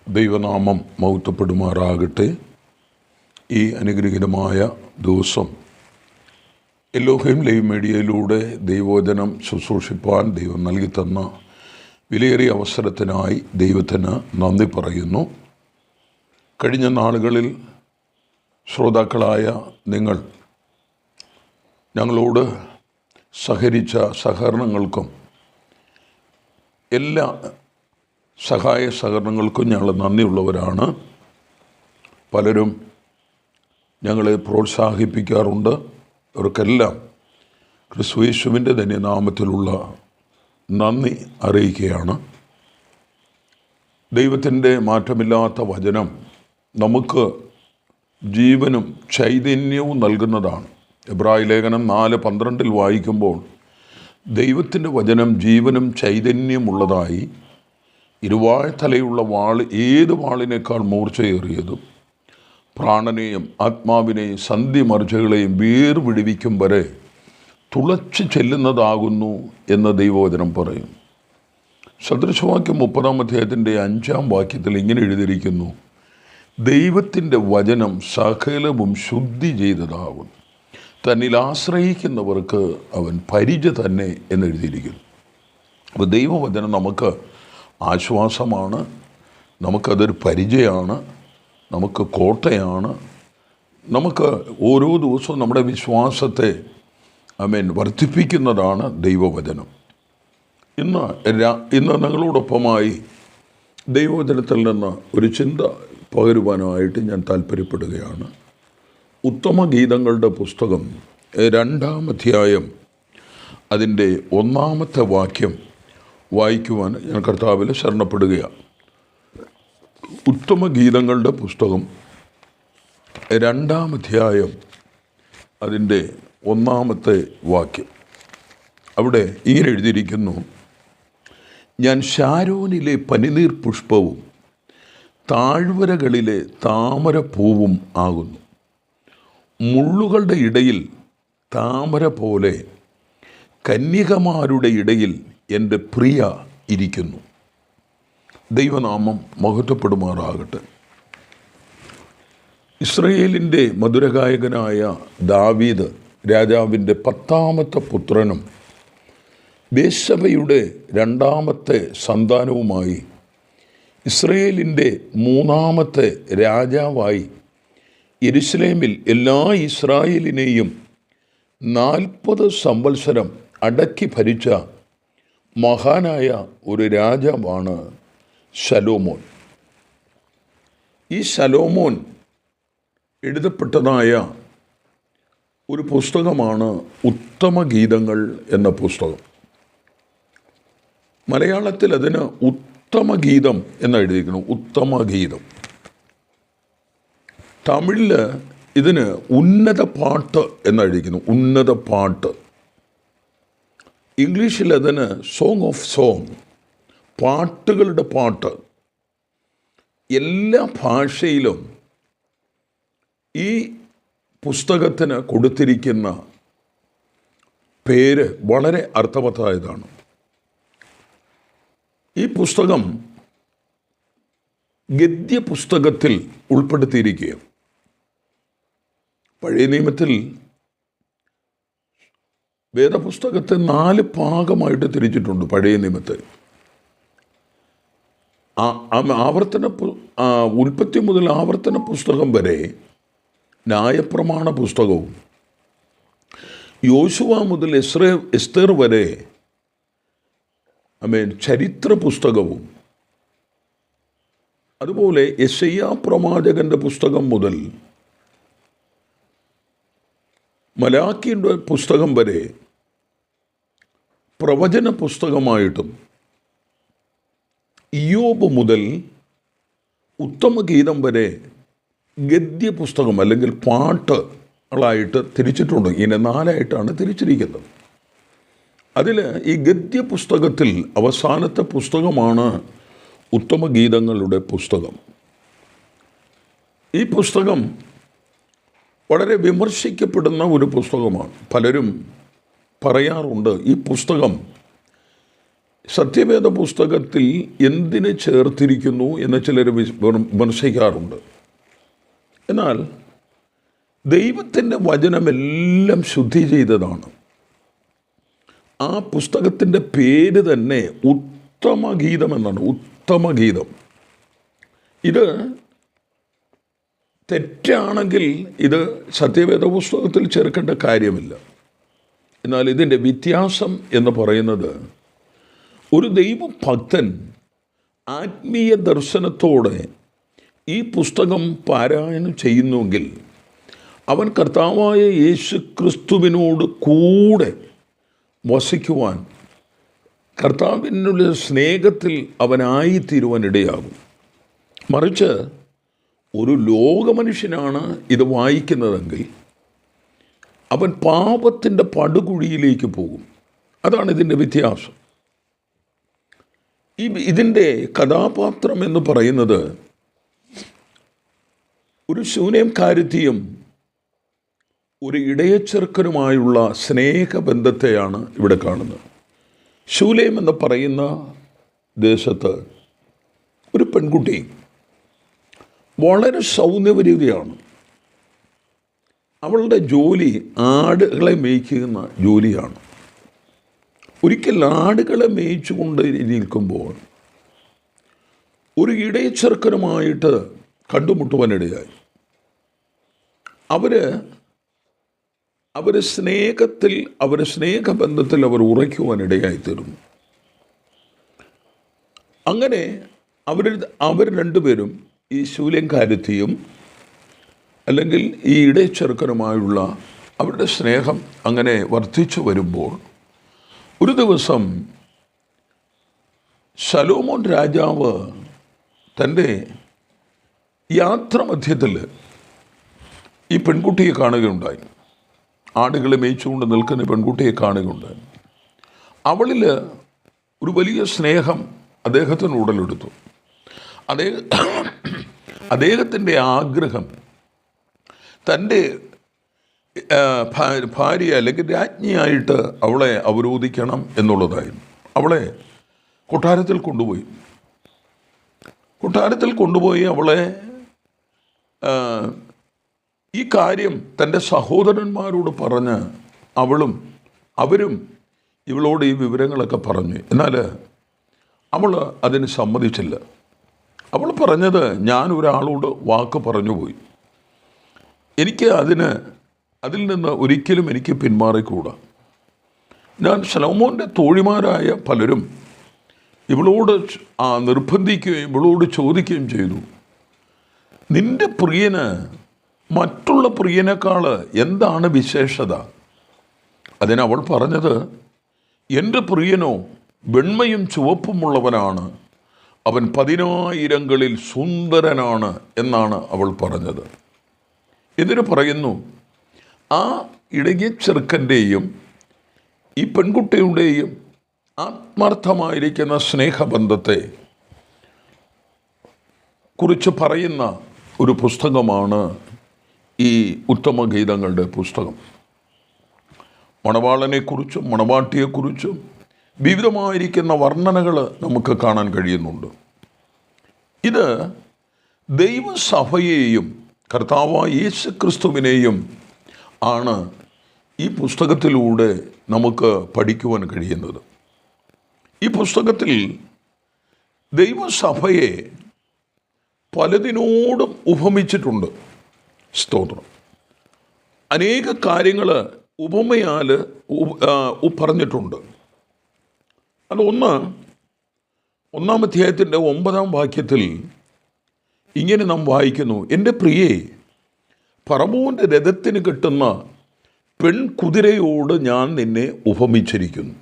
ദൈവനാമം മഹത്വപ്പെടുമാറാകട്ടെ. ഈ അനുഗ്രഹീതമായ ദിവസം എലോഹിം ലൈവ് മീഡിയയിലൂടെ ദൈവവചനം ശുശ്രൂഷിപ്പാൻ ദൈവം നൽകി തന്ന വിലയേറിയ അവസരത്തിനായി ദൈവത്തിന് നന്ദി പറയുന്നു. കഴിഞ്ഞ നാളുകളിൽ ശ്രോതാക്കളായ നിങ്ങൾ ഞങ്ങളോട് സഹകരിച്ച സഹകരണങ്ങൾക്കും എല്ലാ സഹായ സഹകരണങ്ങൾക്കും ഞങ്ങൾ നന്ദിയുള്ളവരാണ്. പലരും ഞങ്ങളെ പ്രോത്സാഹിപ്പിക്കാറുണ്ട്. അവർക്കെല്ലാം ക്രിസ്തുയേശുവിൻ്റെ തന്നെ നാമത്തിലുള്ള നന്ദി അറിയിക്കുകയാണ്. ദൈവത്തിൻ്റെ മാറ്റമില്ലാത്ത വചനം നമുക്ക് ജീവനും ചൈതന്യവും നൽകുന്നതാണ്. എബ്രായ ലേഖനം 4:12 വായിക്കുമ്പോൾ ദൈവത്തിൻ്റെ വചനം ജീവനും ചൈതന്യമുള്ളതായി ഇരുവാഴ്ത്തലയുള്ള വാൾ ഏത് വാളിനേക്കാൾ മൂർച്ചയേറിയതും പ്രാണനെയും ആത്മാവിനെയും സന്ധിമർച്ചകളെയും വേർപിടിവിക്കും വരെ തുളച്ചു ചെല്ലുന്നതാകുന്നു എന്ന് ദൈവവചനം പറയും. സദൃശവാക്യം 30-ാം അധ്യായത്തിൻ്റെ 5-ാം വാക്യത്തിൽ ഇങ്ങനെ എഴുതിയിരിക്കുന്നു: ദൈവത്തിൻ്റെ വചനം സകലവും ശുദ്ധി ചെയ്തതാകുന്നു, തന്നിൽ ആശ്രയിക്കുന്നവർക്ക് അവൻ പരിച തന്നെ എന്നെഴുതിയിരിക്കുന്നു. അപ്പോൾ ദൈവവചനം നമുക്ക് ആശ്വാസമാണ്, നമുക്കതൊരു പരിചയമാണ്, നമുക്ക് കോട്ടയാണ്. നമുക്ക് ഓരോ ദിവസവും നമ്മുടെ വിശ്വാസത്തെ വർദ്ധിപ്പിക്കുന്നതാണ് ദൈവവചനം. ഇന്ന് നിങ്ങളോടൊപ്പമായി ദൈവവചനത്തിൽ നിന്ന് ഒരു ചിന്ത പകരുവാനായിട്ട് ഞാൻ താല്പര്യപ്പെടുകയാണ്. ഉത്തമഗീതങ്ങളുടെ പുസ്തകം 2-ാം അധ്യായം അതിൻ്റെ 1-ാമത്തെ വാക്യം വായിക്കുവാൻ ഞാൻ കർത്താവിൽ ശരണപ്പെടുകയാണ്. ഉത്തമഗീതങ്ങളുടെ പുസ്തകം 2-ാം അധ്യായം അതിൻ്റെ 1-ാമത്തെ വാക്യം. അവിടെ ഇങ്ങനെ എഴുതിയിരിക്കുന്നു: ഞാൻ ശാരോനിലെ പനിനീർ പുഷ്പവും താഴ്വരകളിലെ താമരപ്പൂവും ആകുന്നു. മുള്ളുകളുടെ ഇടയിൽ താമര പോലെ കന്യകമാരുടെ ഇടയിൽ എൻ്റെ പ്രിയ ഇരിക്കുന്നു. ദൈവനാമം മഹത്വപ്പെടുമാറാകട്ടെ. ഇസ്രയേലിൻ്റെ മധുരഗായകനായ ദാവീദ് രാജാവിൻ്റെ 10-ാമത്തെ പുത്രനും ബേത്ശബയുടെ 2-ാമത്തെ സന്താനവുമായി ഇസ്രയേലിൻ്റെ 3-ാമത്തെ രാജാവായി യെരുശലേമിൽ എല്ലാ ഇസ്രായേലിനെയും 40 സംവത്സരം അടക്കി ഭരിച്ച മഹാനായ ഒരു രാജാവാണ് ശലോമോൻ. ഈ ശലോമോൻ എഴുതപ്പെട്ടതായ ഒരു പുസ്തകമാണ് ഉത്തമഗീതങ്ങൾ എന്ന പുസ്തകം. മലയാളത്തിൽ അതിന് ഉത്തമഗീതം എന്നെഴുതിയിരിക്കുന്നു, ഉത്തമഗീതം. തമിഴിൽ ഇതിന് ഉന്നത പാട്ട് എന്നെഴുതിയിരിക്കുന്നു, ഉന്നത പാട്ട്. ഇംഗ്ലീഷിൽ അതിന് സോങ് ഓഫ് സോങ്, പാട്ടുകളുടെ പാട്ട്. എല്ലാ ഭാഷയിലും ഈ പുസ്തകത്തിന് കൊടുത്തിരിക്കുന്ന പേര് വളരെ അർത്ഥവത്തായതാണ്. ഈ പുസ്തകം ഗദ്യ പുസ്തകത്തിൽ ഉൾപ്പെടുത്തിയിരിക്കുകയും പഴയ നിയമത്തിൽ വേദപുസ്തകത്തെ 4 ഭാഗമായിട്ട് തിരിച്ചിട്ടുണ്ട്. പഴയ നിയമത്തെ ഉൽപ്പത്തി മുതൽ ആവർത്തന പുസ്തകം വരെ ന്യായപ്രമാണ പുസ്തകവും, യോശുവ മുതൽ എസ്തേർ വരെ ചരിത്ര പുസ്തകവും, അതുപോലെ യെശയ്യാ പ്രവാചകൻ്റെ പുസ്തകം മുതൽ മലാക്കിയുടെ പുസ്തകം വരെ പ്രവചന പുസ്തകമായിട്ടും, ഇയ്യോബ് മുതൽ ഉത്തമഗീതം വരെ ഗദ്യ പുസ്തകം അല്ലെങ്കിൽ പാട്ടുകളായിട്ട് തിരിച്ചിട്ടുണ്ട്. ഇങ്ങനെ 4ആയിട്ടാണ് തിരിച്ചിരിക്കുന്നത്. അതിൽ ഈ ഗദ്യ പുസ്തകത്തിൽ അവസാനത്തെ പുസ്തകമാണ് ഉത്തമഗീതങ്ങളുടെ പുസ്തകം. ഈ പുസ്തകം വളരെ വിമർശിക്കപ്പെടുന്ന ഒരു പുസ്തകമാണ്. പലരും പറയാറുണ്ട് ഈ പുസ്തകം സത്യവേദ പുസ്തകത്തിൽ എന്തിന് ചേർത്തിരിക്കുന്നു എന്ന് ചിലർ വിമർശിക്കാറുണ്ട്. എന്നാൽ ദൈവത്തിൻ്റെ വചനമെല്ലാം ശുദ്ധി ചെയ്തതാണ്. ആ പുസ്തകത്തിൻ്റെ പേര് തന്നെ ഉത്തമഗീതം എന്നാണ്. ഉത്തമഗീതം. ഇത് തെറ്റാണെങ്കിൽ ഇത് സത്യവേദ പുസ്തകത്തിൽ ചേർക്കേണ്ട കാര്യമില്ല. എന്നാൽ ഇതിൻ്റെ വ്യത്യാസം എന്ന് പറയുന്നത്, ഒരു ദൈവഭക്തൻ ആത്മീയ ദർശനത്തോടെ ഈ പുസ്തകം പാരായണം ചെയ്യുന്നുവെങ്കിൽ അവൻ കർത്താവായ യേശു ക്രിസ്തുവിനോട് കൂടെ വസിക്കുവാൻ, കർത്താവിനുള്ള സ്നേഹത്തിൽ അവനായിത്തീരുവാൻ ഇടയാകും. മറിച്ച് ഒരു ലോകമനുഷ്യനാണ് ഇത് വായിക്കുന്നതെങ്കിൽ അവൻ പാപത്തിൻ്റെ പടുകുഴിയിലേക്ക് പോകും. അതാണ് ഇതിൻ്റെ വ്യത്യാസം. ഇതിൻ്റെ കഥാപാത്രം എന്ന് പറയുന്നത് ഒരു ശൂനേംകാരത്തിയും ഒരു ഇടയച്ചെറുക്കനുമായുള്ള സ്നേഹബന്ധത്തെയാണ് ഇവിടെ കാണുന്നത്. ശൂലേം എന്ന് പറയുന്ന ദേശത്ത് ഒരു പെൺകുട്ടി വളരെ സൗന്ദര്യവതിയാണ്. അവളുടെ ജോലി ആടുകളെ മേയ്ക്കുന്ന ജോലിയാണ്. ഒരിക്കൽ ആടുകളെ മേയിച്ചുകൊണ്ട് നിൽക്കുമ്പോൾ ഒരു ഇടയച്ചെറുക്കനുമായിട്ട് കണ്ടുമുട്ടുവാനിടയായി. അവർ സ്നേഹത്തിൽ, സ്നേഹബന്ധത്തിൽ അവർ ഉറയ്ക്കുവാനിടയായിത്തീർന്നു. അങ്ങനെ അവർ രണ്ടുപേരും, ഈ ശൂലേംകാരത്തിയും അല്ലെങ്കിൽ ഈ ഇടയച്ചെറുക്കനുമായുള്ള അവരുടെ സ്നേഹം അങ്ങനെ വർദ്ധിച്ചു വരുമ്പോൾ, ഒരു ദിവസം ശലോമോൻ രാജാവ് തൻ്റെ യാത്രാമധ്യത്തിൽ ഈ പെൺകുട്ടിയെ കാണുകയുണ്ടായി. ആടുകളെ മേയിച്ചുകൊണ്ട് നിൽക്കുന്ന പെൺകുട്ടിയെ കാണുകയുണ്ടായി. അവളിൽ ഒരു വലിയ സ്നേഹം അദ്ദേഹത്തിന് ഉടലെടുത്തു. അദ്ദേഹത്തിൻ്റെ ആഗ്രഹം തൻ്റെ ഭാര്യ അല്ലെങ്കിൽ രാജ്ഞിയായിട്ട് അവളെ അവരോധിക്കണം എന്നുള്ളതായിരുന്നു. അവളെ കൊട്ടാരത്തിൽ കൊണ്ടുപോയി അവളെ ഈ കാര്യം തൻ്റെ സഹോദരന്മാരോട് പറഞ്ഞ് അവരും ഇവളോട് ഈ വിവരങ്ങളൊക്കെ പറഞ്ഞു. എന്നാൽ അവൾ അതിന് സമ്മതിച്ചില്ല. അവൾ പറഞ്ഞത്, ഞാൻ ഒരാളോട് വാക്ക് പറഞ്ഞുപോയി, എനിക്ക് അതിൽ നിന്ന് ഒരിക്കലും എനിക്ക് പിന്മാറിക്കൂടാ. ഞാൻ ശലോമോൻ്റെ തോഴിമാരായ പലരും ഇവളോട് നിർബന്ധിക്കുകയും ഇവളോട് ചോദിക്കുകയും ചെയ്തു, നിൻ്റെ പ്രിയന് മറ്റുള്ള പ്രിയനേക്കാൾ എന്താണ് വിശേഷത? അതിനവൾ പറഞ്ഞത്, എൻ്റെ പ്രിയനോ വെണ്മയും ചുവപ്പുമുള്ളവനാണ്, അവൻ 10,000 സുന്ദരനാണ് എന്നാണ് അവൾ പറഞ്ഞത്. ഇതിന് പറയുന്നു, ആ ഇടയച്ചെറുക്കൻ്റെയും ഈ പെൺകുട്ടിയുടെയും ആത്മാർത്ഥമായിരിക്കുന്ന സ്നേഹബന്ധത്തെ കുറിച്ച് പറയുന്ന ഒരു പുസ്തകമാണ് ഈ ഉത്തമഗീതങ്ങളുടെ പുസ്തകം. മണവാളനെക്കുറിച്ചും മണവാട്ടിയെക്കുറിച്ചും വിവിധമായിരിക്കുന്ന വർണ്ണനകൾ നമുക്ക് കാണാൻ കഴിയുന്നുണ്ട്. ഇത് ദൈവസഭയെയും കർത്താവായ യേശു ക്രിസ്തുവിനെയും ആണ് ഈ പുസ്തകത്തിലൂടെ നമുക്ക് പഠിക്കുവാൻ കഴിയുന്നത്. ഈ പുസ്തകത്തിൽ ദൈവസഭയെ പലതിനോടും ഉപമിച്ചിട്ടുണ്ട്. സ്തോത്രം. അനേക കാര്യങ്ങൾ ഉപമയാൽ പറഞ്ഞിട്ടുണ്ട്. അത് ഒന്നാം അധ്യായത്തിൻ്റെ 9-ാം വാക്യത്തിൽ ഇങ്ങനെ നാം വായിക്കുന്നു, എൻ്റെ പ്രിയേ, ഫറവോൻ്റെ രഥത്തിന് കെട്ടുന്ന പെൺകുതിരയോട് ഞാൻ നിന്നെ ഉപമിച്ചിരിക്കുന്നു.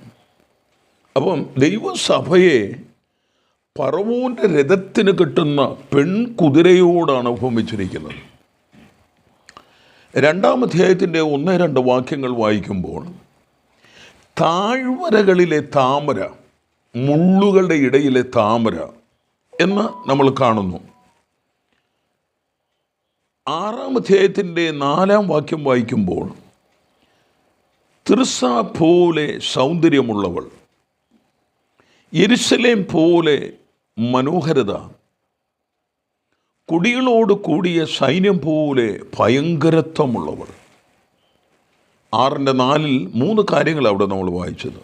അപ്പം ദൈവസഭയെ ഫറവോൻ്റെ രഥത്തിന് കെട്ടുന്ന പെൺകുതിരയോടാണ് ഉപമിച്ചിരിക്കുന്നത്. 2-ാം അധ്യായത്തിൻ്റെ 1-2 വാക്യങ്ങൾ വായിക്കുമ്പോൾ, താഴ്വരകളിലെ താമര, മുള്ളുകളുടെ ഇടയിലെ താമര എന്ന് നമ്മൾ കാണുന്നു. 6-ാം അധ്യായത്തിൻ്റെ 4-ാം വാക്യം വായിക്കുമ്പോൾ, തിർസ പോലെ സൗന്ദര്യമുള്ളവൾ, യെരുശലേം പോലെ മനോഹരത, കൊടികളോട് കൂടിയ സൈന്യം പോലെ ഭയങ്കരത്വമുള്ളവൾ. 6:4 3 കാര്യങ്ങൾ അവിടെ നമ്മൾ വായിച്ചത്.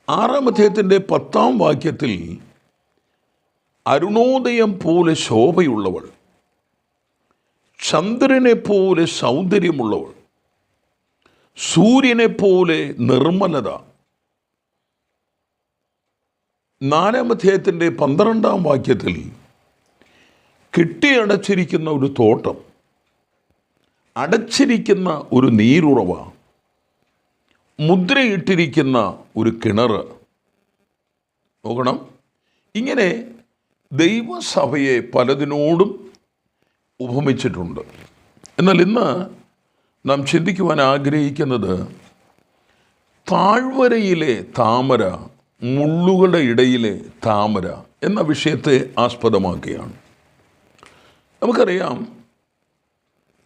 6-ാം അധ്യായത്തിൻ്റെ 10-ാം വാക്യത്തിൽ അരുണോദയം പോലെ ശോഭയുള്ളവൾ, ചന്ദ്രനെ പോലെ സൗന്ദര്യമുള്ളവൾ, സൂര്യനെ പോലെ നിർമ്മലത. 4-ാം അധ്യായത്തിൻ്റെ 12-ാം വാക്യത്തിൽ കെട്ടിയടച്ചിരിക്കുന്ന ഒരു തോട്ടം, അടച്ചിരിക്കുന്ന ഒരു നീരുറവ, മുദ്രയിട്ടിരിക്കുന്ന ഒരു കിണർ. നോക്കണം, ഇങ്ങനെ ദൈവസഭയെ പലതിനോടും ഉപമിച്ചിട്ടുണ്ട്. എന്നാൽ ഇന്ന് നാം ചിന്തിക്കുവാൻ ആഗ്രഹിക്കുന്നത് താഴ്വരയിലെ താമര, മുള്ളുകളുടെ ഇടയിലെ താമര എന്ന വിഷയത്തെ ആസ്പദമാക്കിയാണ്. നമുക്കറിയാം,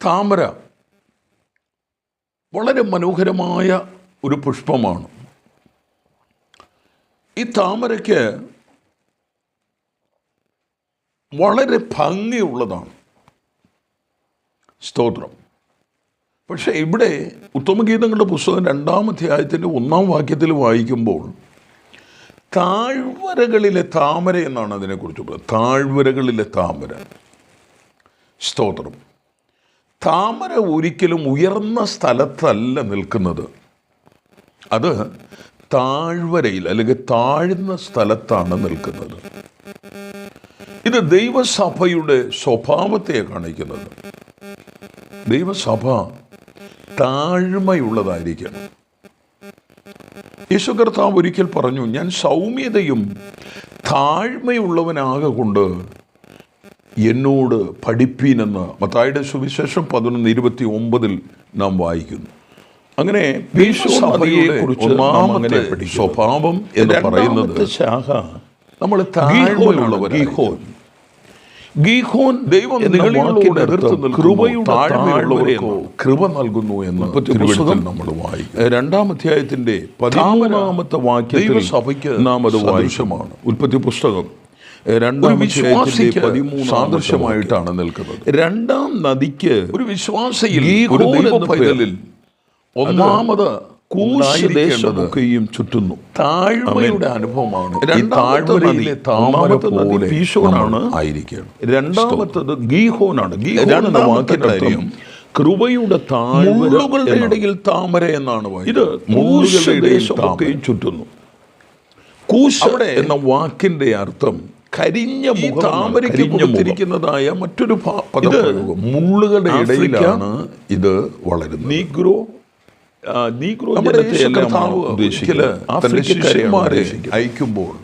താമര വളരെ മനോഹരമായ ഒരു പുഷ്പമാണ്. ഈ താമരയ്ക്ക് വളരെ ഭംഗിയുള്ളതാണ്. സ്തോത്രം. പക്ഷേ ഇവിടെ ഉത്തമഗീതങ്ങളുടെ പുസ്തകം 2-ാം അധ്യായത്തിൻ്റെ 1-ാം വാക്യത്തിൽ വായിക്കുമ്പോൾ താഴ്വരകളിലെ താമര എന്നാണ് അതിനെക്കുറിച്ച് പറയുന്നത്. താഴ്വരകളിലെ താമര. സ്തോത്രം. താമര ഒരിക്കലും ഉയർന്ന സ്ഥലത്തല്ല നിൽക്കുന്നത്, അത് താഴ്വരയിൽ അല്ലെങ്കിൽ താഴ്ന്ന സ്ഥലത്താണ് നിൽക്കുന്നത്. ഇത് ദൈവസഭയുടെ സ്വഭാവത്തെ കാണിക്കുന്നത്. ദൈവസഭ താഴ്മയുള്ളതായിരിക്കണം. യേശു കർത്താവ് ഒരിക്കൽ പറഞ്ഞു, ഞാൻ സൗമ്യതയും താഴ്മയുള്ളവനാകൊണ്ട് എന്നോട് പഠിപ്പീനെന്ന് മത്തായിയുടെ സുവിശേഷം 11:29 നാം വായിക്കുന്നു. അങ്ങനെ യേശുസഭയെക്കുറിച്ച് ഒന്നാമത്തെ സ്വഭാവം എന്ന് പറയുന്നത് ശാഖ നമ്മൾ താഴ്മയുള്ളവർ. ഗീഹോൻ ദൈവം നിങ്ങളോട് എതിർത്ത് കൃപയുടെ താഴ്മയുള്ളവരെയോ കൃപ നൽകുന്നു എന്ന് തിരുവചനത്തിൽ നമ്മൾ വായിക്കും. 2-ാം അധ്യായത്തിന്റെ 13-ാമത്തെ വാക്യത്തിൽ സഭയ്ക്ക് നാം അത് വായിച്ചമാണ്. ഉൽപ്പത്തി പുസ്തകം 2-ാം വിശ്വാസിക്ക് സാദൃശ്യമായിട്ടാണ് നിൽക്കുന്നത്. 2-ാം നദിക്ക് ഒരു വിശ്വാസിയിൽ ഒന്നാമത് കൂശദേശമൊക്കെയും ചുറ്റുന്നു. താഴ്മയുടെ അനുഭവമാണ്. താഴ്വരയിലെ താമര പോലെ ഭീഷണാണ് ആയിരിക്കണം. 2-ാമത്തത് ഗീഹോനാണ്. ഗീഹോനാമത്തെ കാര്യം കൃപയുടെ താഴ്വരകളുടെ ഇടയിൽ താമര എന്നാണ്. ഇത് കൂശദേശമൊക്കെയും ചുറ്റുന്നു. കൂശ എന്ന വാക്കിന്റെ അർത്ഥം കരിഞ്ഞ താമരയ്ക്ക് കൊടുത്തിരിക്കുന്നതായ മറ്റൊരു പദപ്രയോഗം. മുള്ളുകളുടെ ഇടയിലാണ് ഇത് വളരുന്നത്. നീഗ്രോ ശിഷ്യന്മാരെ അയക്കുമ്പോൾ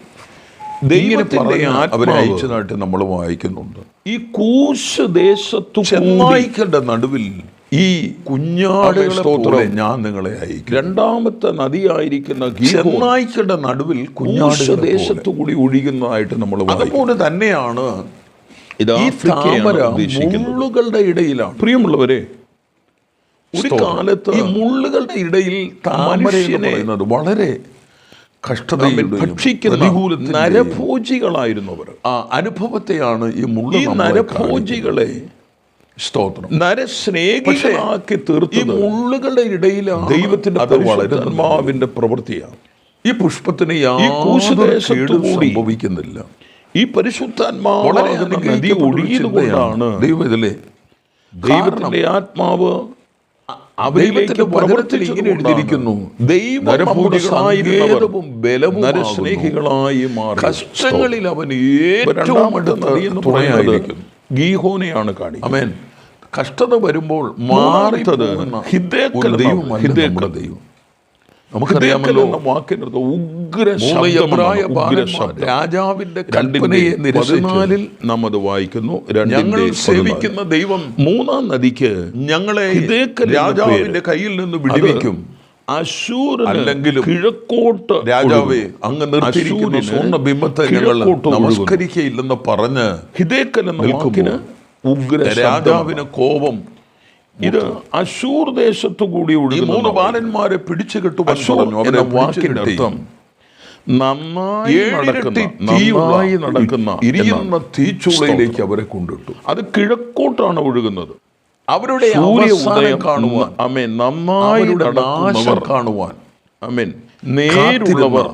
ദൈവത്തിന്റെ അവരെ അയച്ചതായിട്ട് നമ്മൾ വായിക്കുന്നുണ്ട്. ഈ കൂശ് ദേശത്തു ചെന്നായ്ക്കളുടെ നടുവിൽ ഈ കുഞ്ഞാടുകളെ ഞാൻ നിങ്ങളെ അയക്കും. 2-ാമത്തെ നദിയായിരിക്കുന്ന ചെന്നായ്ക്കളുടെ നടുവിൽ കുഞ്ഞാട് ദേശത്തു കൂടി ഒഴുകുന്നതായിട്ട് നമ്മൾ. അതുപോലെ തന്നെയാണ് ഈ താമര മുള്ളുകളുടെ ഇടയിലാണ്. പ്രിയമുള്ളവരെ, ഒരു കാലത്ത് ഈ മുള്ളുകളുടെ ഇടയിൽ താമര എന്ന് പറയുന്നത് വളരെ കഷ്ടതയും ഭക്ഷിക്കുന്ന നരഭോജികളായിരുന്നവർ. ആ അനുഭവത്തെയാണ് ഈ നരഭോജികളെ സ്തോത്രം നരസ്നേഹികളാക്കി തീർത്ത്. ഈ മുള്ളുകളുടെ ഇടയിലാണ് ദൈവത്തിന്റെ ആത്മാവിന്റെ പ്രവൃത്തിയാണ്. ഈ പുഷ്പത്തിന് സംഭവിക്കുന്നില്ല. ഈ പരിശുദ്ധാത്മാവ് നദി ഒഴുകിയതുകൊണ്ടാണ് ദൈവം ഇതിലെ ദൈവത്തിന്റെ ആത്മാവ് അവരിലേക്ക് പ്രവർത്തിച്ച് ഇങ്ങനെ എഴുതിയിരിക്കുന്നു. ദൈവം ബലവും നരസ്നേഹികളായി മാറി. കഷ്ടങ്ങളിൽ അവൻ ഏറ്റവും അടുത്ത ഗീഹോനെയാണ് കാണിക്കുന്നത്. ആമേൻ. കഷ്ടത വരുമ്പോൾ മാറിത്തത് ദൈവം. നമുക്കറിയാമല്ലോ വാക്കിനർത്ഥ രാജാവിന്റെ കൽപ്പനയെ 14 നാം അത് വായിക്കുന്നു. ഞങ്ങൾ സേവിക്കുന്ന ദൈവം 3-ാം നദിക്ക് ഞങ്ങളെ രാജാവിന്റെ കയ്യിൽ നിന്ന് വിടുവിക്കും. അശൂർ അല്ലെങ്കിലും കിഴക്കോട്ട് രാജാവേ അങ്ങ് നിർത്തിയിരിക്കുന്ന സ്വർണ്ണ ബിംബത്തെ ഞങ്ങൾ നമസ്കരിക്കയില്ലെന്ന് പറഞ്ഞ് ഹിദേക്കൽ എന്ന വാക്കിന് ഉഗ്ര രാജാവിന് കോപം. ഇത് അശൂർ ദേശത്തു കൂടി 3 ബാലന്മാരെ പിടിച്ചു കെട്ടുവാൻ പറഞ്ഞു. അവരുടെ വാക്കിന്റെ അർത്ഥം നന്നായി നടക്കുന്ന എരിയുന്ന തീച്ചൂളയിലേക്ക് അവരെ കൊണ്ടിട്ടു. അത് കിഴക്കോട്ടാണ് ഒഴുകുന്നത്. അവരുടെ സൂര്യോദയം കാണുവാൻ, ആമേൻ, നന്നായി നാശം കാണുവാൻ, ആമേൻ, നേരുള്ളവർ,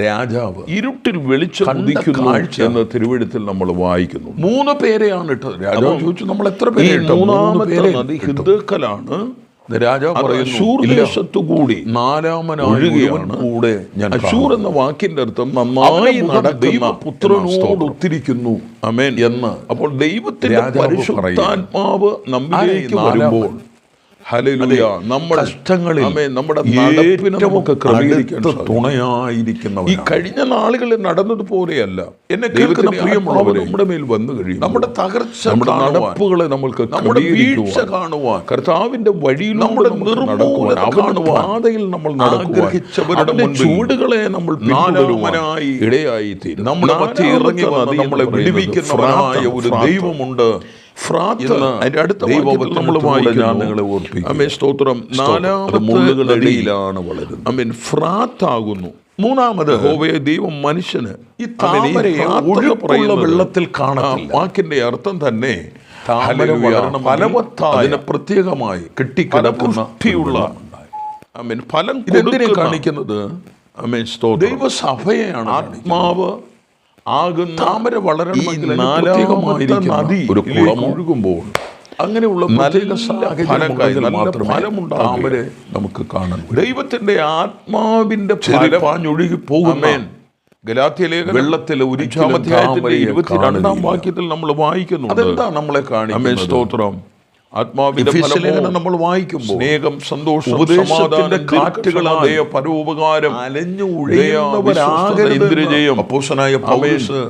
രാജാവ് ഇരുട്ടിൽ വെളിച്ചം ഉദിക്കുന്നു എന്ന് തിരുവെഴുത്തിൽ നമ്മൾ വായിക്കുന്നു. 3 പേരെയാണ് ഇട്ടത്. രാജാവ് ചോദിച്ചു, നമ്മൾ എത്ര പേരെ ഇട്ടു? 3 ഹിദ്ക്കലാണ്. രാജാവ് പറയുന്നു, കൂടി 4-ാമനാണ് കൂടെ ഞാൻ. അശൂർ എന്ന വാക്കിന്റെ അർത്ഥം നന്നായി നടക്കുന്ന പുത്രനോട് ഒത്തിരിക്കുന്നു, ആമേൻ എന്ന്. അപ്പോൾ ദൈവത്തിന്റെ പരിശുദ്ധാത്മാവ് നമ്മിലേക്ക് വരുമ്പോൾ, ഹല്ലേലൂയ, നമ്മൾ കഷ്ടങ്ങളിൽ, ആമേൻ, നമ്മുടെ നടപ്പിനെ നമുക്ക് ക്രമീകരിക്കാൻ തുണയായിരിക്കുന്നവർ. ഈ കഴിഞ്ഞ നാളുകളിൽ നടന്നതുപോലെയല്ല. എന്നെ കേൾക്കുന്ന പ്രിയമുള്ളവർ, നമ്മുടെ മേൽ വന്നു കഴിയും. നമ്മുടെ തകർച്ച, നമ്മുടെ നടപ്പുകളെ നമ്മൾക്ക്, നമ്മുടെ വീഴ്ച കാണുവാൻ, കർത്താവിന്റെ വഴിയിൽ നമ്മുടെ നിർമ്മൂലത കാണുവാൻ, പാതയിൽ നമ്മൾ ആഗ്രഹിച്ചവരുടെ ചൂടുകളെ നമ്മൾ പിന്തുടരുവാനായി ഇടയായി തീരും. നമ്മുടെ മധ്യ ഇറങ്ങി വന്ന് നമ്മളെ വിടുവിക്കുന്നവനായ ഒരു ദൈവമുണ്ട്. അടുത്ത നമ്മൾ സ്തോത്രം 4-ാമത്തെ വളരുന്നത് ഫ്രാത്താകുന്നു. 3-ാമത് ദൈവം മനുഷ്യന് ഈ താമരയെ ഒഴുക്കുള്ള വെള്ളത്തിൽ കാണാം. വാക്കിന്റെ അർത്ഥം തന്നെ ഫലവത്തായ, പ്രത്യേകമായി കെട്ടിക്കിടക്കുന്ന ഫലം കാണിക്കുന്നത് ദൈവസഭയെയാണ്. ആത്മാവ് ആകുന്ന താമര വളരണമെങ്കിൽ 4-ാമത്തെ നദി ഒരു കുളം ഒഴുകുമ്പോൾ അങ്ങനെയുള്ള നല്ല ഫലമുണ്ടാകും. നമുക്ക് കാണാൻ ദൈവത്തിന്റെ ആത്മാവിന്റെ പാഞ്ഞൊഴുകി പോകുന്ന ഗലാത്യലേഖനം വെള്ളത്തിലെ 22-ാം വാക്യത്തിൽ നമ്മൾ വായിക്കുന്നു. അതെന്താ നമ്മളെ കാണിക്കുന്നത്? സ്തോത്രം. ആത്മാവിന്റെ ഫലം നമ്മൾ വായിക്കുമ്പോൾ സ്നേഹം, സന്തോഷം, ഉപദേശത്തിന്റെ കാറ്റുകളായ പരോപകാരം, അലഞ്ഞു ഇന്ദ്രിജയം, അപ്പോസ്തലനായ പൗലോസ്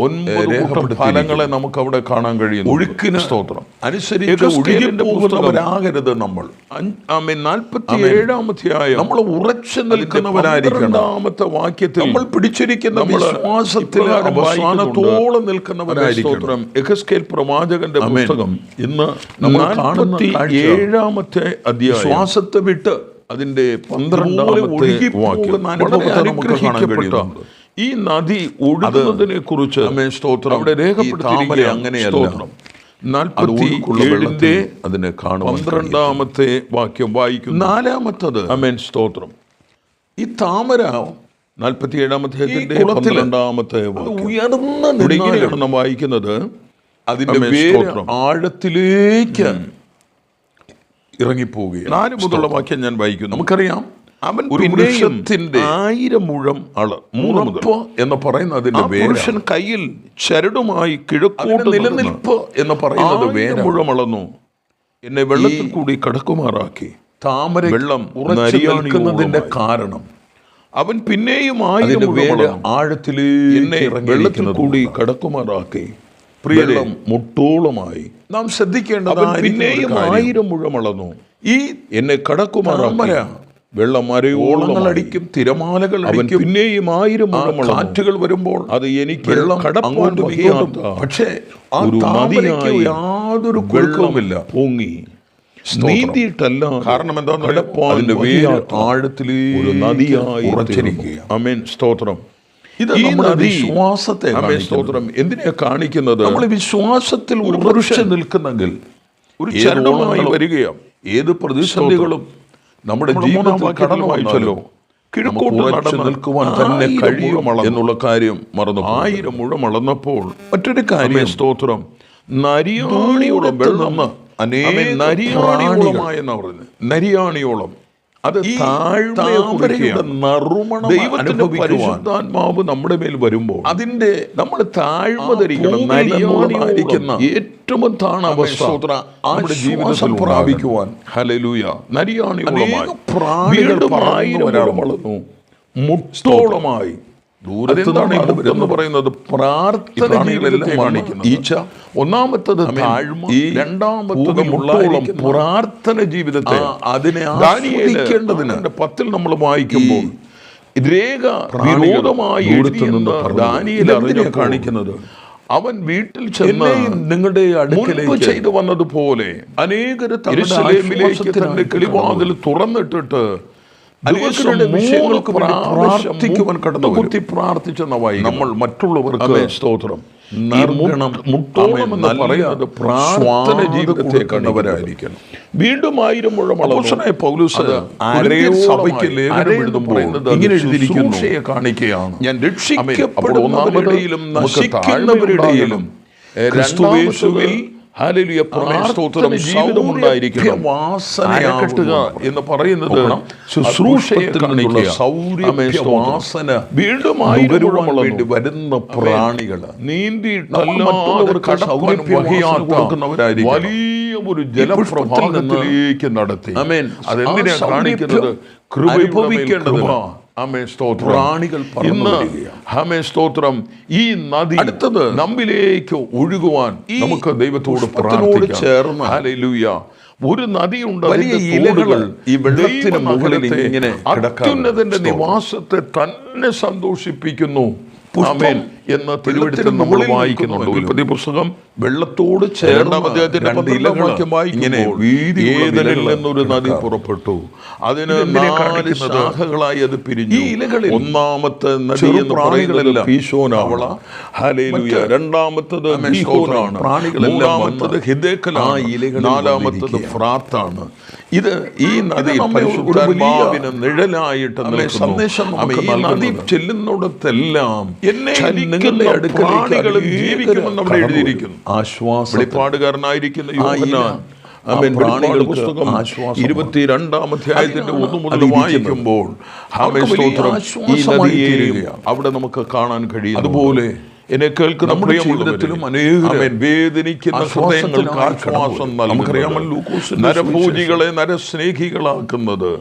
9 ഫലങ്ങളെ നമുക്ക് അവിടെ കാണാൻ കഴിയും. ഒഴുക്കിന് സ്തോത്രം അനുസരിച്ച് ഒഴുകിപ്പോകുന്നവരാകരുത് നമ്മൾ. 47-ാം അധ്യായം നമ്മൾ ഉറച്ചു നിൽക്കുന്നവരായിരിക്കണം. 2-ാമത്തെ വാക്യത്തിൽ നമ്മൾ പിടിച്ചിരിക്കുന്ന വിശ്വാസത്തിൽ അവസാനത്തോളം നിൽക്കുന്നവരായിരിക്കണം. യെഹെസ്കേൽ പ്രവാചകന്റെ പുസ്തകം ഇന്ന് നമ്മൾ കാണുന്ന 47-ാമത്തെ അധ്യായം, ശ്വാസത്തെ വിട്ട് അതിന്റെ 12-ാമത്തെ വാക്യം നമുക്ക് കാണാൻ കഴിയുന്നുണ്ട്. ഈ നദി ഒഴുകുന്നതിനെ കുറിച്ച് അവിടെ രേഖപ്പെടുത്തിയിരിക്കുക. അങ്ങനെയല്ല. 47-ന്റെ അതിനെ കാണും. 12-ാമത്തെ വാക്യം വായിക്കും. 4-ാമത്തത്, ആമേൻ, സ്തോത്രം. ഈ താമര 47-ാമത്തെ 12-ാമത്തെ ഉയർന്ന നാം വായിക്കുന്നത് അതിന്റെ ആഴത്തിലേക്ക് ഇറങ്ങിപ്പോവുകയാണ്. 4 മുതലുള്ള വാക്യം ഞാൻ വായിക്കുന്നു. നമുക്കറിയാം, അവൻ ഒരു വൃക്ഷത്തിന്റെ 1000 മുഴം മുളപ്പ് എന്ന് പറയുന്ന അതിന്റെ പുരുഷൻ കയ്യിൽ ചരടുമായി കിഴക്കോട്ട് നിലനിൽപ്പ് എന്ന് പറയുന്നത് 1000 മുഴം അളന്നു. എന്നെ വെള്ളത്തിൽ കൂടി കടക്കുമാറാക്കി. താമര വെള്ളം ഉറച്ചിരിക്കുന്നതിന്റെ കാരണം അവൻ പിന്നെയും 1000 മുഴം ആഴത്തിലേക്ക് എന്നെ വെള്ളത്തിൽ കൂടി കടക്കുമാറാക്കി. പ്രിയരം മുട്ടോളമായി. നാം ശ്രദ്ധിക്കേണ്ടത് പിന്നെയും 1000 മുഴം അളന്നു. ഈ എന്നെ കടക്കുമാറാക്കി. വെള്ളം അരയോളങ്ങൾ അടിക്കും, തിരമാലകൾ അടിക്കും, പിന്നെയും 1000 മുഴം കാറ്റുകൾ വരുമ്പോൾ അത് എനിക്ക് വെള്ളം അങ്ങോട്ട് വയ്യാത്ത, പക്ഷേ ഒരു നദിയായി യാതൊരു കുഴപ്പവുമില്ല, പൊങ്ങി നീന്തിയിട്ടല്ല. കാരണം എന്താണെന്ന് ആഴത്തിലേക്ക് ഒരു നദിയായി ഉറച്ചിരിക്കുക. ആമേൻ, സ്തോത്രം. ഇത് നമ്മുടെ വിശ്വാസത്തെ, ആമേൻ, സ്തോത്രം, എന്തിനാ കാണിക്കുന്നത്? നമ്മൾ വിശ്വാസത്തിൽ ഉറച്ചു നിൽക്കുന്നെങ്കിൽ ഒരു ചരണമായി വരികയാണ്. ഏത് പ്രതിസന്ധികളും നമ്മുടെ ജീവിതത്തിൽ കടന്നു വായിച്ചല്ലോ, കിഴക്കോട്ട് നടന്നു നിൽക്കുവാൻ തന്നെ കഴിയും എന്നുള്ള കാര്യം മറന്നു. 1000 മുഴം അളന്നപ്പോൾ മറ്റൊരു കാര്യം, സ്തോത്രം, നരിയാണിയോളം വെള്ളം, നരിയാണിയോളമായെന്നാ പറഞ്ഞത്. നരിയാണിയോളം അത് താഴ്മയുടെ നറുമണം. ദൈവത്തിന്റെ പരിശുദ്ധാത്മാവ് നമ്മുടെ മേൽ വരുമ്പോൾ അതിന്റെ നമ്മൾ താഴ്മ ധരിക്കണം. നരിയാണിയായിരിക്കുന്ന ഏറ്റവും താണ അവസ്ഥ നമ്മുടെ ജീവിതത്തിൽ പ്രാപിക്കുവാൻ. ഹല്ലേലൂയ. നരിയാണിയോളമായി വളർന്നു, മുട്ടോളമായി. എന്ന് പറയുന്നത് പ്രാർത്ഥനകളെല്ലാം കാണിക്കുന്നത്. ഈച്ച ഒന്നാമത്തത് താഴ്മ, രണ്ടാമത്തത് മുട്ടോളം പ്രാർത്ഥന ജീവിതത്തെ അതിനെ ആസ്വദിക്കേണ്ടതിന് 10 നമ്മൾ വായിക്കുമ്പോൾ രേഖ വിരോധമായി ദാനിയേൽ കാണിക്കുന്നത്. അവൻ വീട്ടിൽ ചെന്ന് നിങ്ങളുടെ അടുക്കലേക്ക് ചെയ്തു വന്നതുപോലെ അനേകര് യെരൂശലേമിലേക്ക് തന്റെ കിളിവാതിൽ തുറന്നിട്ടിട്ട് ദിവസങ്ങളുടെ വിഷയങ്ങൾക്ക് പ്രാർത്ഥിക്കുവാൻ കടന്നുകുത്തി പ്രാർത്ഥിച്ചെന്ന വായി നമ്മൾ മറ്റുള്ളവർക്ക് സ്തോത്രം മുട്ടോളം എന്ന് പറയുന്നത് പ്രാർത്ഥന ജീവിതത്തെ കണ്ടവരായിരിക്കണം. വീണ്ടും 1000 മുഴം അപ്പോസ്തലനായ പൗലോസ് സഭയ്ക്ക് ലേഖനം എഴുതുമ്പോൾ ഇങ്ങനെ എഴുതിയിരിക്കുന്നു, കാണിക്കുകയാണ്, ഞാൻ രക്ഷിക്കപ്പെടുന്നവരുടെയിലും നശിക്കുന്നവരുടെയിലും ക്രിസ്തുയേശുവിൽ ഹല്ലേലൂയ പ്രാർത്ഥന ജീവിതം ഉണ്ടായിരിക്കണം. വാസന എന്ന് പറയുന്നത് ശുശ്രൂഷയെ കാണിക്കുക. വാസന വീണ്ടും 1000 വേണ്ടി വരുന്ന പ്രാണികൾ നീന്തിയിട്ടല്ലാതെ കൊടുക്കുന്നവരായിരിക്കും. വലിയ ഒരു ജലപ്രവാഹത്തിലേക്ക് നടത്തി. ആമേൻ. അതെന്തിനാ കാണിക്കുന്നത്? കൃപ. പ്രാണികൾ സ്തോത്രം. ഈ നദി അടുത്തത് നമ്മിലേക്ക് ഒഴുകുവാൻ നമുക്ക് ദൈവത്തോട് ചേർന്ന് ഹല്ലേലൂയ ഒരു നദിയുണ്ട്. വലിയ ഇലകൾ ഈ വെള്ളത്തിന് മുകളിൽ ഇങ്ങനെ അത്യുന്നതന്റെ നിവാസത്തെ തന്നെ സന്തോഷിപ്പിക്കുന്നു എന്ന് തിരുവെഴുത്തിൽ നമ്മൾ വായിക്കുന്നുണ്ട്. ഉൽപ്പത്തി പുസ്തകം വെള്ളത്തോട് ചേർന്ന ഇങ്ങനെ ഏദനിൽ നിന്നൊരു നദി പുറപ്പെട്ടു. അതിന് 4 ശാഖകളായി അത് പിരിഞ്ഞു. ഈ ഇലകളിൽ ഒന്നാമത്തെ നദി എന്ന് പറയുന്നത് പീശോനാണ്. ഹല്ലേലൂയ. രണ്ടാമത്തത് ഗീഹോനാണ്. മൂന്നാമത്തത് ഹിദ്ദേക്കലാണ്. നാലാമത്തത് ഫ്രാത്താണ്. ഇത് ഈ നദി പരിശുദ്ധാത്മാവിന് നിഴലായിട്ട് സന്ദേശം. ഈ നദി ചെല്ലുന്നിടത്തെല്ലാം നിങ്ങളുടെ അടുക്കലും ജീവിക്കുമെന്ന് അവിടെ എഴുതിയിരിക്കുന്നു. വെളിപ്പാടുകാരനായിരിക്കുന്ന യോഹന്നാൻ വെളിപ്പാട് പുസ്തകം 22-ാം അധ്യായത്തിന്റെ 1 മുതൽ വായിക്കുമ്പോൾ ഈ നദിയെയും അവിടെ നമുക്ക് കാണാൻ കഴിയും. അതുപോലെ എന്നെ കേൾക്കുന്ന നമ്മുടെ ജീവിതത്തിലും അനേകം വേദനിക്കുന്ന ഹൃദയങ്ങൾക്ക് ആശ്വാസം നമുക്കറിയാമല്ലോ. നരഭോജികളെ നരസ്നേഹികളാക്കുന്നത്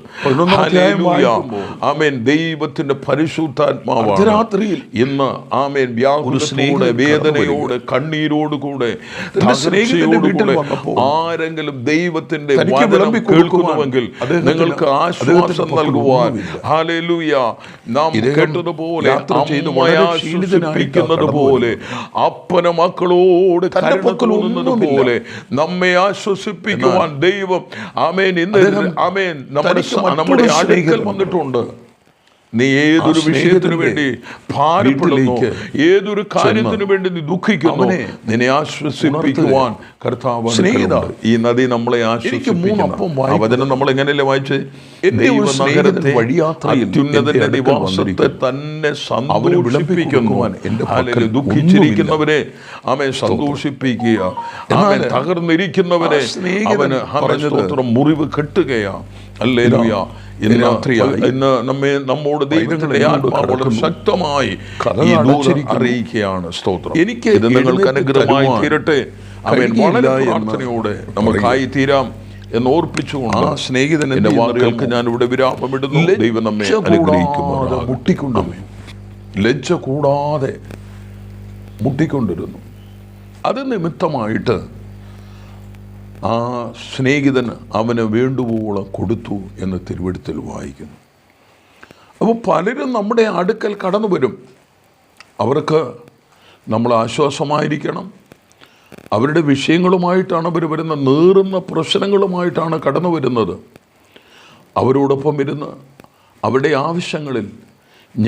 ആമേൻ ദൈവത്തിന്റെ പരിശുദ്ധാത്മാവാണ്. രാത്രിയിൽ ഇന്ന് ആമേൻ വ്യാകുലത്തോടെ വേദനയോടെ കണ്ണീരോടുകൂടെ ആരെങ്കിലും ദൈവത്തിന്റെ വചനം കേൾക്കുന്നുവെങ്കിൽ നിങ്ങൾക്ക് ആശ്വാസം നൽകുവാൻ ഹല്ലേലൂയ നാം കേട്ടതുപോലെ ആശ്വസിപ്പിക്കുന്നത് പോലെ അപ്പന മക്കളോട് കരുണ പോലെ നമ്മെ ആശ്വസിപ്പിക്കുവാൻ ദൈവം ആമേൻ ഇന്ന് ആമേൻ നമ്മുടെ അടുക്കൽ വന്നിട്ടുണ്ട്. നീ ഏതൊരു വിഷയത്തിനു വേണ്ടി ഭാരപ്പെടുന്നു, ഏതൊരു കാര്യത്തിനു വേണ്ടി നീ ദുഃഖിക്കുന്നു, നിന്നെ ആശ്വസിപ്പിക്കുവാൻ കർത്താവ്. സ്നേഹിത, ഈ നദി നമ്മളെ ആശ്വസിപ്പിക്കുന്നു. വചനം നമ്മൾ എങ്ങനെയല്ലേ വായിച്ചേ? അത്യുന്നതന്റെ നിവാസത്തെ തന്നെ സന്തോഷിപ്പിക്കുന്നു. ദുഃഖിച്ചിരിക്കുന്നവരെ അവൻ സന്തോഷിപ്പിക്കുക, അവൻ തകർന്നിരിക്കുന്നവരെ അവന് സ്തോത്രം മുറിവ് കെട്ടുകയാ. ഹല്ലേലൂയ. ഇന്ന് നമ്മോട് ദൈവത്തിന്റെ ആത്മാവ് ശക്തമായി അറിയിക്കുകയാണ്. സ്തോത്രം. എനിക്ക് ഇത് നിങ്ങൾക്ക് അനുഗ്രഹമായി തീരട്ടെ. അവൻ വളരെ പ്രാർത്ഥനയോടെ നമുക്കായി തീരാം എന്ന് ഓർപ്പിച്ചുകൊണ്ട് സ്നേഹിതന്റെ വാക്കുകൾക്ക് ഞാൻ ഇവിടെ വിരാമമിടുന്നു. ദൈവം നമ്മെ അനുഗ്രഹിക്കുന്നു. മുട്ടിക്കൊണ്ടുമേ ലജ്ജ കൂടാതെ മുട്ടിക്കൊണ്ടിരുന്നു. അത് നിമിത്തമായിട്ട് ആ സ്നേഹിതൻ അവന് വേണ്ടുവോളം കൊടുത്തു എന്ന് തിരുവെഴുത്തിൽ വായിക്കുന്നു. അപ്പോൾ പലരും നമ്മുടെ അടുക്കൽ കടന്നു വരും. അവർക്ക് നമ്മൾ ആശ്വാസമായിരിക്കണം. അവരുടെ വിഷയങ്ങളുമായിട്ടാണ് അവർ വരുന്നത്. നീറുന്ന പ്രശ്നങ്ങളുമായിട്ടാണ് കടന്നു വരുന്നത്. അവരോടൊപ്പം ഇരുന്ന് അവരുടെ ആവശ്യങ്ങളിൽ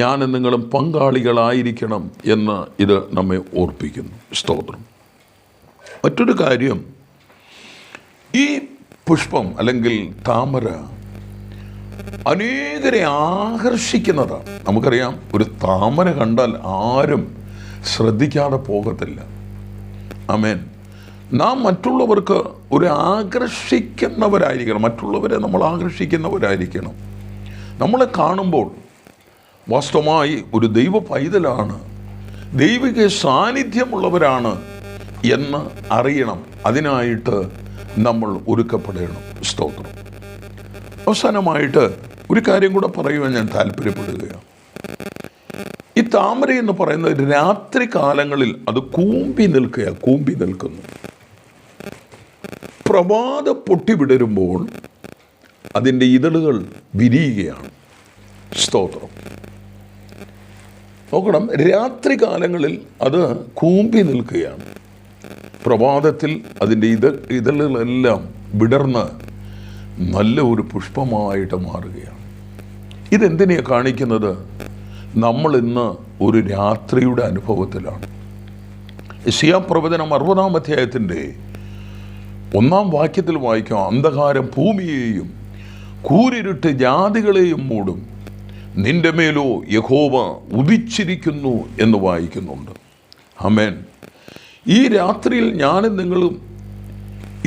ഞാനും നിങ്ങളും പങ്കാളികളായിരിക്കണം എന്ന് ഇത് നമ്മെ ഓർപ്പിക്കുന്നു. സ്തോത്രം. മറ്റൊരു കാര്യം, ഈ പുഷ്പം അല്ലെങ്കിൽ താമര അനേകരെ ആകർഷിക്കുന്നതാണ്. നമുക്കറിയാം, ഒരു താമര കണ്ടാൽ ആരും ശ്രദ്ധിക്കാതെ പോകത്തില്ല. ആമേൻ. നാം മറ്റുള്ളവർക്ക് ഒരു ആകർഷിക്കുന്നവരായിരിക്കണം. മറ്റുള്ളവരെ നമ്മൾ ആകർഷിക്കുന്നവരായിരിക്കണം. നമ്മളെ കാണുമ്പോൾ വാസ്തവമായി ഒരു ദൈവ പൈതലാണ്, ദൈവിക സാന്നിധ്യമുള്ളവരാണ് എന്ന് അറിയണം. അതിനായിട്ട് നമ്മൾ ഒരുക്കപ്പെടണം. സ്തോത്രം. അവസാനമായിട്ട് ഒരു കാര്യം കൂടെ പറയുവാൻ ഞാൻ താല്പര്യപ്പെടുകയാണ്. ഈ താമര എന്ന് പറയുന്നത് രാത്രി കാലങ്ങളിൽ അത് കൂമ്പി നിൽക്കുന്നു. പ്രഭാത പൊട്ടി വിടരുമ്പോൾ അതിൻ്റെ ഇതളുകൾ വിരിയുകയാണ്. സ്തോത്രം. നോക്കണം, രാത്രി കാലങ്ങളിൽ അത് കൂമ്പി നിൽക്കുകയാണ്. പ്രഭാതത്തിൽ അതിൻ്റെ ഇതളുകളെല്ലാം വിടർന്ന് നല്ല ഒരു പുഷ്പമായിട്ട് മാറുകയാണ്. ഇതെന്തിനെയാണ് കാണിക്കുന്നത്? നമ്മൾ ഇന്ന് ഒരു രാത്രിയുടെ അനുഭവത്തിലാണ്. യെശയ്യാ പ്രവചനം 60-ാം അധ്യായത്തിൻ്റെ 1-ാം വാക്യത്തിൽ വായിക്കാം, അന്ധകാരം ഭൂമിയെയും കൂരിരുട്ട് ജാതികളെയും മൂടും, നിന്റെ മേലോ യഹോവ ഉദിച്ചിരിക്കുന്നു എന്ന് വായിക്കുന്നുണ്ട്. ആമേൻ. ഈ രാത്രിയിൽ ഞാനും നിങ്ങളും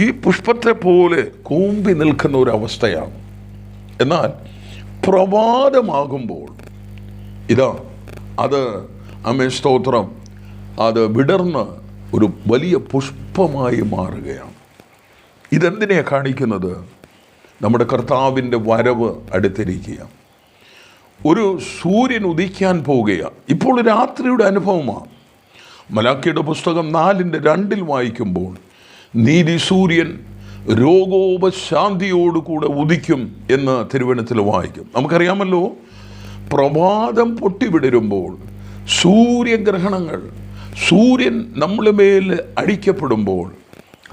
ഈ പുഷ്പത്തെ പോലെ കൂമ്പി നിൽക്കുന്ന ഒരവസ്ഥയാണ്. എന്നാൽ പ്രഭാതമാകുമ്പോൾ ഇതാ അത് ആമേൻ സ്തോത്രം, അത് വിടർന്ന് ഒരു വലിയ പുഷ്പമായി മാറുകയാണ്. ഇതെന്തിനെയാണ് കാണിക്കുന്നത്? നമ്മുടെ കർത്താവിൻ്റെ വരവ് അടുത്തിരിക്കുക. ഒരു സൂര്യൻ ഉദിക്കാൻ പോവുകയാണ്. ഇപ്പോൾ രാത്രിയുടെ അനുഭവമാണ്. മലാക്കിയുടെ പുസ്തകം 4:2 വായിക്കുമ്പോൾ, നീതി സൂര്യൻ രോഗോപശാന്തിയോടുകൂടെ ഉദിക്കും എന്ന് തിരുവചനത്തിൽ വായിക്കും. നമുക്കറിയാമല്ലോ, പ്രഭാതം പൊട്ടിവിടരുമ്പോൾ സൂര്യഗ്രഹണങ്ങൾ, സൂര്യൻ നമ്മുടെ മേൽ അടിക്കപ്പെടുമ്പോൾ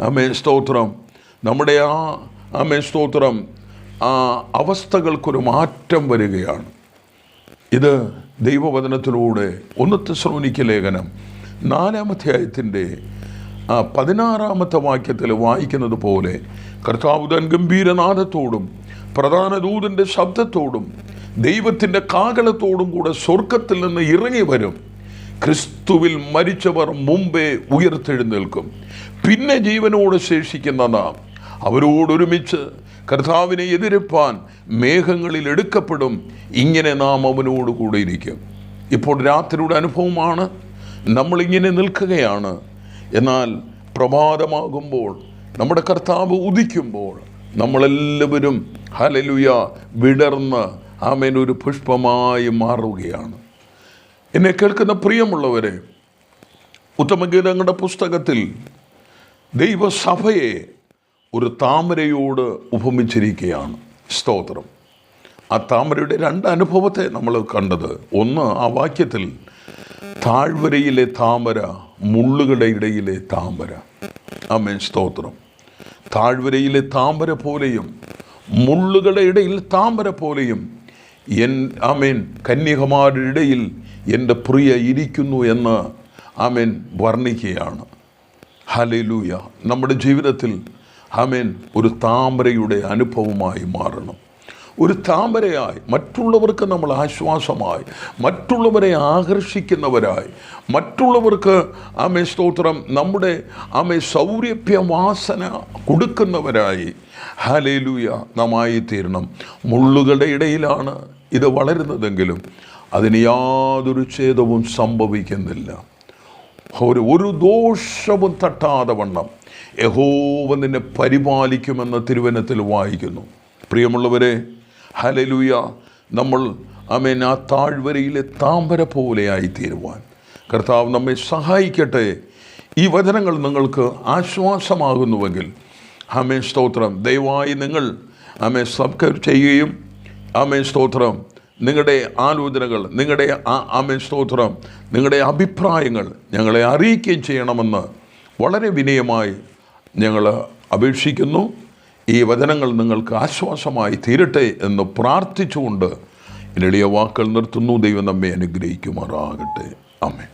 ആമേൻ സ്തോത്രം, നമ്മുടെ ആമേൻ സ്തോത്രം ആ അവസ്ഥകൾക്കൊരു മാറ്റം വരികയാണ്. ഇത് ദൈവവചനത്തിലൂടെ 1 തെസ്സലോനിക്യ ലേഖനം 4-ാം അധ്യായത്തിൻ്റെ 16-ാമത്തെ വാക്യത്തിൽ വായിക്കുന്നത് പോലെ, കർത്താവ് തൻ ഗംഭീരനാദത്തോടും പ്രധാന ദൂതൻ്റെ ശബ്ദത്തോടും ദൈവത്തിൻ്റെ കാഹളത്തോടും കൂടെ സ്വർഗത്തിൽ നിന്ന് ഇറങ്ങി വരും. ക്രിസ്തുവിൽ മരിച്ചവർ മുമ്പേ ഉയർത്തെഴുന്നേൽക്കും. പിന്നെ ജീവനോട് ശേഷിക്കുന്ന നാം അവരോടൊരുമിച്ച് കർത്താവിനെ എതിരേൽപ്പാൻ മേഘങ്ങളിൽ എടുക്കപ്പെടും. ഇങ്ങനെ നാം അവനോട് കൂടെ ഇരിക്കും. ഇപ്പോൾ രാത്രിയുടെ അനുഭവമാണ്. നമ്മളിങ്ങനെ നിൽക്കുകയാണ്. എന്നാൽ പ്രഭാതമാകുമ്പോൾ, നമ്മുടെ കർത്താവ് ഉദിക്കുമ്പോൾ, നമ്മളെല്ലാവരും ഹല്ലേലൂയ വിടർന്ന് ആമേൻ ഒരു പുഷ്പമായി മാറുകയാണ്. എന്നെ കേൾക്കുന്ന പ്രിയമുള്ളവരെ, ഉത്തമഗീതങ്ങളുടെ പുസ്തകത്തിൽ ദൈവസഭയെ ഒരു താമരയോട് ഉപമിച്ചിരിക്കുകയാണ്. സ്തോത്രം. ആ താമരയുടെ 2 അനുഭവത്തെ നമ്മൾ കണ്ടത്. ഒന്ന്, ആ വാക്യത്തിൽ താഴ്വരയിലെ താമര, മുള്ളുകളുടെ ഇടയിലെ താമര. ആമേൻ സ്തോത്രം. താഴ്വരയിലെ താമര പോലെയും മുള്ളുകളുടെ ഇടയിൽ താമര പോലെയും ആമേൻ കന്യകമാരുടെ ഇടയിൽ എൻ്റെ പ്രിയ ഇരിക്കുന്നു എന്ന് ആമേൻ വർണ്ണിക്കുകയാണ്. ഹല്ലേലൂയ. നമ്മുടെ ജീവിതത്തിൽ ആമേൻ ഒരു താമരയുടെ അനുഭവമായി മാറണം. ഒരു താമരയായി മറ്റുള്ളവർക്ക് നമ്മൾ ആശ്വാസമായി, മറ്റുള്ളവരെ ആകർഷിക്കുന്നവരായി, മറ്റുള്ളവർക്ക് ആമേൻ സ്തോത്രം നമ്മുടെ ആമേൻ സൗരഭ്യവാസന കൊടുക്കുന്നവരായി ഹല്ലേലൂയ നാമായി തീരണം. മുള്ളുകളുടെ ഇടയിലാണ് ഇത് വളരുന്നതെങ്കിലും അതിന് യാതൊരു ഛേദവും സംഭവിക്കുന്നില്ല. ഒരു ദോഷവും തട്ടാതെ വണ്ണം യഹോവ നിന്നെ പരിപാലിക്കുമെന്ന് തിരുവചനത്തിൽ വായിക്കുന്നു. പ്രിയമുള്ളവരെ, ഹല്ലേലൂയ, നമ്മൾ ആമേൻ ആ താഴ്വരയിലെ താമര പോലെയായി തീരുവാൻ കർത്താവ് നമ്മെ സഹായിക്കട്ടെ. ഈ വചനങ്ങൾ നിങ്ങൾക്ക് ആശ്വാസമാകുന്നുവെങ്കിൽ ആമേൻ സ്തോത്രം ദയവായി നിങ്ങൾ ആമേൻ സബ്സ്ക്രൈബ് ചെയ്യുകയും ആമേൻ സ്തോത്രം നിങ്ങളുടെ ആലോചനകൾ, നിങ്ങളുടെ ആമേൻ സ്തോത്രം നിങ്ങളുടെ അഭിപ്രായങ്ങൾ ഞങ്ങളെ അറിയിക്കുകയും ചെയ്യണമെന്ന് വളരെ വിനയമായി ഞങ്ങൾ അപേക്ഷിക്കുന്നു. ഈ വചനങ്ങൾ നിങ്ങൾക്ക് ആശ്വാസമായി തീരട്ടെ എന്ന് പ്രാർത്ഥിച്ചുകൊണ്ട് എളിയ വാക്കുകൾ നിർത്തുന്നു. ദൈവം നമ്മെ അനുഗ്രഹിക്കുമാറാകട്ടെ. ആമേൻ.